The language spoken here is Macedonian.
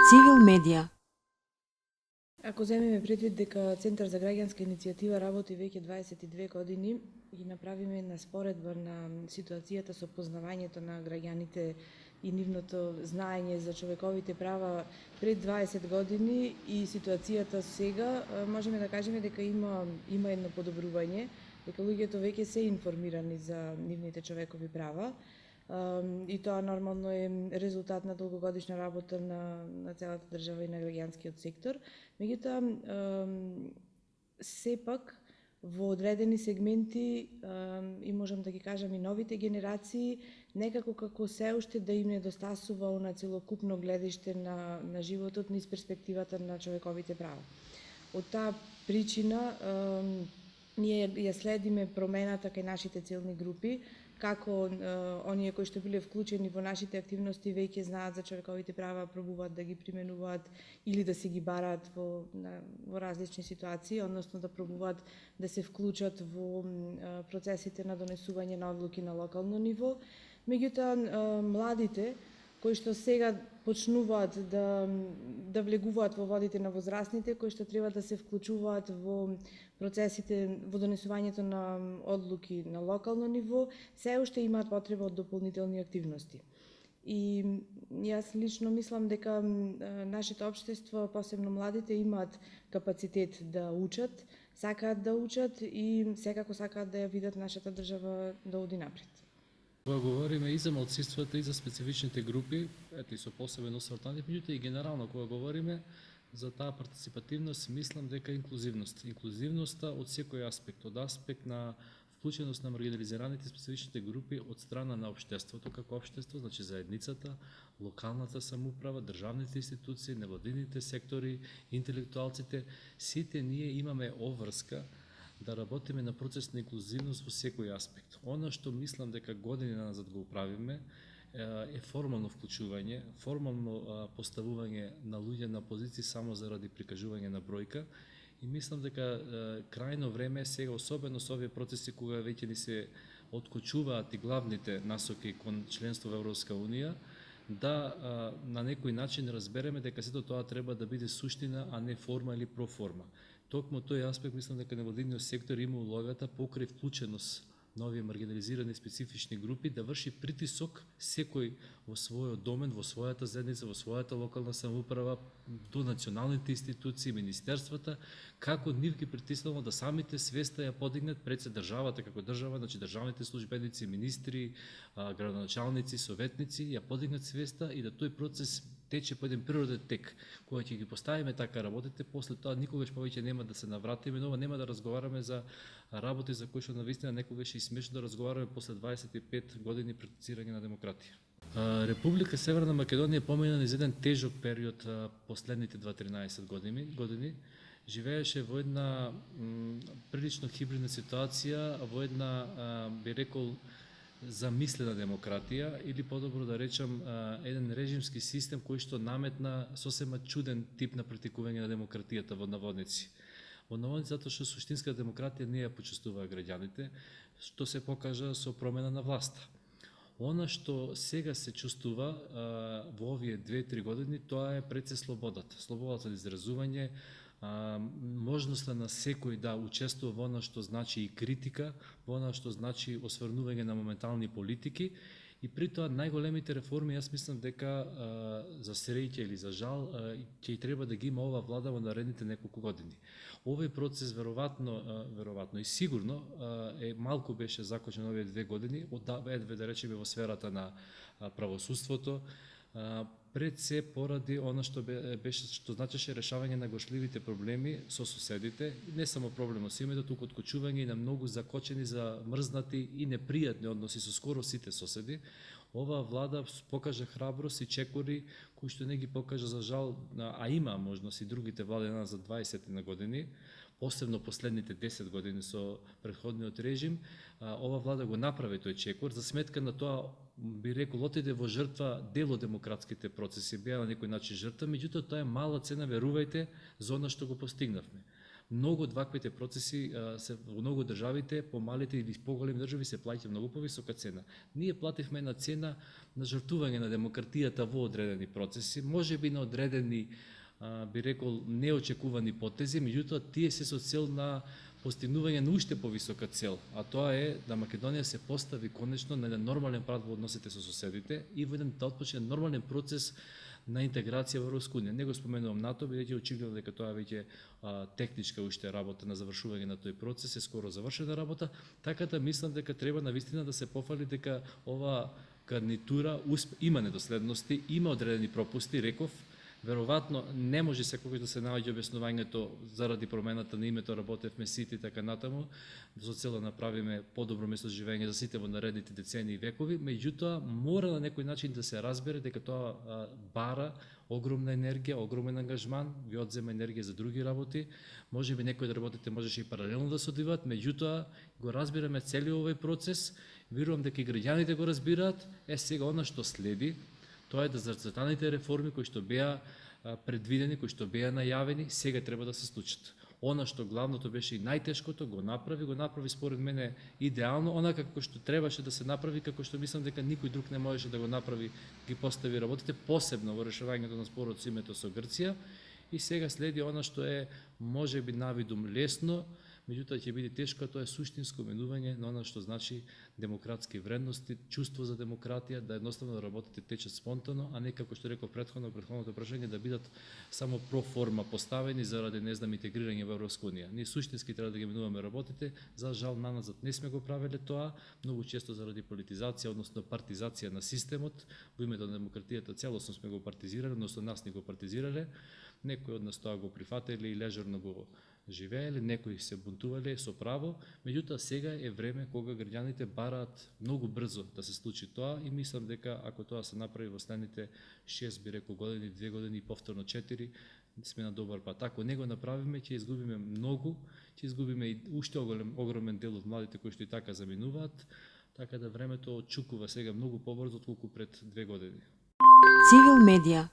Цивил медија. Ако земеме предвид дека Центар за граѓанска иницијатива работи веќе 22 години и направиме една споредба на ситуацијата со познавањето на граѓаните и нивното знаење за човековите права пред 20 години и ситуацијата сега, можеме да кажеме дека има едно подобрување, дека луѓето веќе се информирани за нивните човекови права. И тоа нормално е резултат на долгогодишна работа на целата држава и на граѓанскиот сектор. Меѓутоа, сепак во одредени сегменти и можам да ги кажам и новите генерации, некако како се уште да им недостасува она целокупно гледиште на животот низ перспективата на човековите права. Од таа причина ние ја следиме промената кај нашите целни групи, како оние кои што биле вклучени во нашите активности веќе знаат за човековите права, пробуваат да ги применуваат или да се ги бараат во различни ситуации, односно да пробуваат да се вклучат во процесите на донесување на одлуки на локално ниво. Меѓутоа, младите кои што сега почнуваат да влегуваат во водите на возрастните, кои што треба да се вклучуваат во процесите, во донесувањето на одлуки на локално ниво, се уште имаат потреба од дополнителни активности. И јас лично мислам дека нашето општество, посебно младите, имаат капацитет да учат, сакаат да учат и секако сакаат да ја видат нашата држава да оди напред. Кога говориме и за малцинствата и за специфичните групи, ето и со посебен освртани, меѓутоа и генерално кога говориме за таа партиципативност, мислам дека инклузивноста од секој аспект, од аспект на вклученост на маргинализираните специфичните групи од страна на општеството како општество, значи заедницата, локалната самоуправа, државните институции, невладините сектори, интелектуалците, сите ние имаме обврска да работиме на процес на инклузивност во секој аспект. Она што мислам дека години назад го правиме е формално вклучување, формално поставување на луѓе на позиции само заради прикажување на бројка и мислам дека крајно време сега, особено со овие процеси кога веќе ни се откочуваат и главните насоки кон членство во Европска Унија, да на некој начин разбереме дека сето тоа треба да биде суштина, а не форма или проформа. Токму тој аспект мислам дека невладиниот сектор има улогата покрај вклученост на овие маргинализирани специфични групи да врши притисок секој во својот домен, во својата заедница, во својата локална самоуправа, до националните институции, министерствата, како нив ги притиснало да самите свеста ја подигнат пред се државата како држава, значи државните службеници, министри, градоначалници, советници, ја подигнат свеста и да тој процес тече по еден природен тек. Кога ќе ги поставиме така работите, после тоа никогаш повеќе нема да се навратиме, но нема да разговараме за работи за кои што навистина некогаш е смешно да разговараме после 25 години практицирање на демократија. Република Северна Македонија помина низ еден тежок период последните 2-13 години. Живееше во една прилично хибридна ситуација, во една, би рекол, замислена демократија или подобро да речам еден режимски систем кој што наметна сосема чуден тип на практикување на демократијата во наводници. Во наводници затоа што суштинска демократија не ја почувствуваа граѓаните, што се покажа со промена на власта. Она што сега се чувствува во овие 2-3 години, тоа е пред се слободата. Слободата за изразување, можноста на секој да учествува во она што значи и критика, во она што значи осврнување на моментални политики и при тоа најголемите реформи, јас мислам дека за среќа или за жал ќе треба да ги има ова влада во наредните неколку години. Овој процес веројатно и сигурно малку беше закочен овие 2 години, да речеме во сферата на правосудството, пред се поради она што значеше решавање на гошливите проблеми со соседите, не само проблемот со името, туку откочување и на многу закочени, замрзнати и непријатни односи со скоро сите соседи. Ова влада покажа храброст и чекори кои што не ги покажа за жал, а има можност и другите влади за 20 на години, посебно последните 10 години со претходниот режим. Ова влада го направи тој чекор, за сметка на тоа би рекол отиде во жртва дел од демократските процеси, беа на некој начин жртва, меѓутоа тоа е мала цена, верувајте, за она што го постигнавме. Многу од ваквите процеси се во многу државите, помалите или поголеми држави се плаќа многу повисока цена. Ние плативме една цена на жртвување на демократијата во одредени процеси, можеби на одредени би рекол неочекувани потези, меѓутоа тие се со цел на постигнување на уште повисока цел, а тоа е да Македонија се постави конечно на еден нормален пат во односите со соседите и во еден да отпочне нормален процес на интеграција во Европска унија. Не го споменувам НАТО, бидејќи очигледно дека тоа веќе техничка уште работа на завршување на тој процес, е скоро завршена работа, така да мислам дека треба навистина да се пофали дека ова гарнитура има недоследности, има одредени пропусти, реков. Веројатно не може секогаш да се наоѓа објаснувањето заради промената на името, работевме сите и така натаму, со цел да направиме подобро место за живење за сите во наредните децении и векови, меѓутоа мора на некој начин да се разбере дека тоа бара огромна енергија, огромен ангажман, ви одзема енергија за други работи, можеби некои од работите можеше и паралелно да се одвиваат, меѓутоа го разбираме целиот овој процес, верувам дека и граѓаните го разбираат, сега она што следи, тоа е да зацртаните реформи кои што беа предвидени, кои што беа најавени, сега треба да се случат. Она што главното беше и најтешкото, го направи според мене идеално, онака како што требаше да се направи, како што мислам дека никој друг не можеше да го направи, ги постави работите, посебно во решавањето на спорот со името со Грција, и сега следи она што е можеби навидум лесно, меѓутоа ќе биде тешко, тоа е суштинско менување на она што значи демократски вредности, чувство за демократија, да едноставно работите течат спонтано, а не како што реков претходното прашање да бидат само проформа поставени заради интегрирање во Европска унија. Ние суштински треба да ги менуваме работите, за жал наназад не сме го правеле тоа, многу често заради политизација, односно партизација на системот, во името на демократијата целосно сме го партизирале, односно нас не го партизирале, некои од нас тоа го прифателе и лежерно го живееле, некои се бунтувале со право, меѓутоа сега е време кога граѓаните бараат многу брзо да се случи тоа и мислам дека ако тоа се направи во следните 6 би рекол години, 2 години и повторно 4, сме на добар пат. Ако не го направиме, ќе изгубиме многу, ќе изгубиме и уште огромен дел од младите кои што и така заминуваат, така да времето очукува сега многу побрзо отколку пред 2 години. Цивил медија